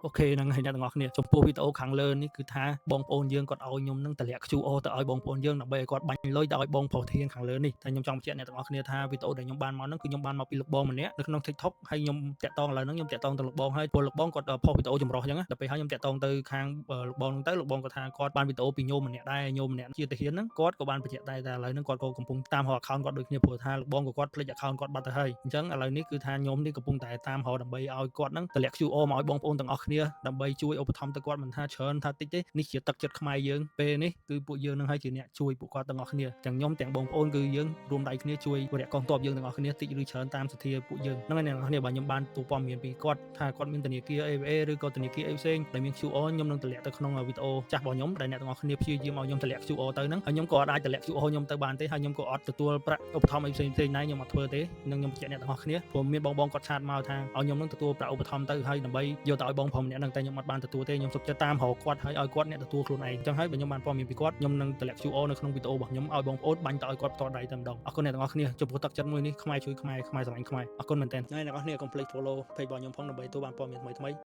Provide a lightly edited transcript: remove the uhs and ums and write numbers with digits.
អូខេហ្នឹងហើយអ្នកទាំងអស់គ្នាចំពោះវីដេអូខាងលើនេះគឺថាបងប្អូនយើងគាត់ឲ្យខ្ញុំនឹងតម្លាក់ QR ទៅឲ្យបងប្អូនយើងដើម្បីឲ្យគាត់បាញ់លុយទៅឲ្យបងប្រុសធានខាងលើនេះតែខ្ញុំចង់បញ្ជាក់អ្នកទាំងអស់គ្នាថាវីដេអូដែលខ្ញុំបានមកហ្នឹងគឺខ្ញុំបានមកពីលោកបងម្នាក់នៅក្នុង TikTok ហើយខ្ញុំតាក់ទងឥឡូវហ្នឹងខ្ញុំតាក់ទងទៅលោកបងហើយពលលោកបងគាត់ផុសវីដេអូចម្រុះអញ្ចឹងដល់ពេលហើយខ្ញុំតាក់ទងទៅខាងលោកបងហ្នឹងទៅលោកបងគាត់ថាគាត់បានវីដេអូពីញោមម្នាក់ដែរញោមម្នាក់ជាទាហានហ្នឹងគាត់ក៏បានបញ្ជាក់ដែរតែឥឡូវហ្នឹងគាត់ក៏កំពុងតាមរក account គាត់ដូចគ្នាព្រោះថាលោកបងក៏គាត់ភ្លេច account គាត់បាត់ទៅហើយអញ្ចឹងឥឡូវនេះគឺថាញោមនេះកំពុងតែតាមរកដើម្បីឲ្យគាត់ហ្នឹងតម្លាក់ QR មកឲ្យបងប្អូនទាំងអស់គ្នាដើម្បីជួយឧបត្ថម្ភទៅគាត់មិនថាច្រើនថាតិចទេនេះជាទឹកចិត្តខ្មែរយើងពេលនេះគឺពួកយើងនឹងឲ្យជាអ្នកជួយពួកគាត់ទាំងអស់គ្នាទាំងខ្ញុំទាំងបងប្អូនគឺយើងរួមដៃគ្នាជួយវរៈកងទ័ពយើងទាំងអស់គ្នាតិចឬច្រើនតាមសទ្ធាពួកយើងហ្នឹងហើយអ្នកទាំងអស់គ្នាបើខ្ញុំបានទូព័ត៌មានពីគាត់ថាគាត់មានធនាគារ AVA ឬក៏ធនាគារអីផ្សេងដែលមាន QR ខ្ញុំនឹងតម្លាក់ទៅក្នុងវីដេអូចាស់របស់ខ្ញុំដែលអ្នកទាំងអស់គ្នាព្យាយាមឲ្យខ្ញុំតម្លាក់ QR ទៅហ្នឹងហើយខ្ញុំក៏អាចតម្លាក់ QR ខ្ញុំទៅបានទេហើយខ្ញុំក៏អត់ទទួលប្រាក់ឧបត្ថម្ភអីផ្សេងៗដែរខ្ញុំអត់ធ្វើទេនឹងខ្ញុំបញ្ជាក់អ្នកទាំងអស់គ្នាព្រោះមានបងគាត់ឆាតមកថាឲ្យខ្ញុំនឹងទទួលប្រាក់ឧបត្ថម្ភទៅហើយដើម្បីយកទៅឲ្យបងប្រុសម្នាក់ហ្នឹងតែខ្ញុំអត់បានទទួលទេខ្ញុំសុខចិត្តតាមរកគាត់ហើយឲ្យគាត់អ្នកទទួលខ្លួនឯងអញ្ចឹងហើយបើខ្ញុំបានព័ត៌មានពីគាត់ខ្ញុំនឹងតម្លាក់ QR នៅក្នុងវីដេអូរបស់ខ្ញុំឲ្យបងប្អូនបាញ់ទៅឲ្យគាត់ផ្ទាល់ដៃតែម្ដងអរគុណអ្នកទាំងអស់គ្នាចំពោះទឹកចិត្តមួយនេះខ្មែរជួយខ្មែរខ្មែរស្រឡាញ់ខ្មែរអរគុណមែនទែនហើយអ្នកទាំងអស់គ្នាកុំភ្លេច follow page របស់ខ្ញុំផងដើម្បីទទួលបានព័ត៌មានថ្មីៗ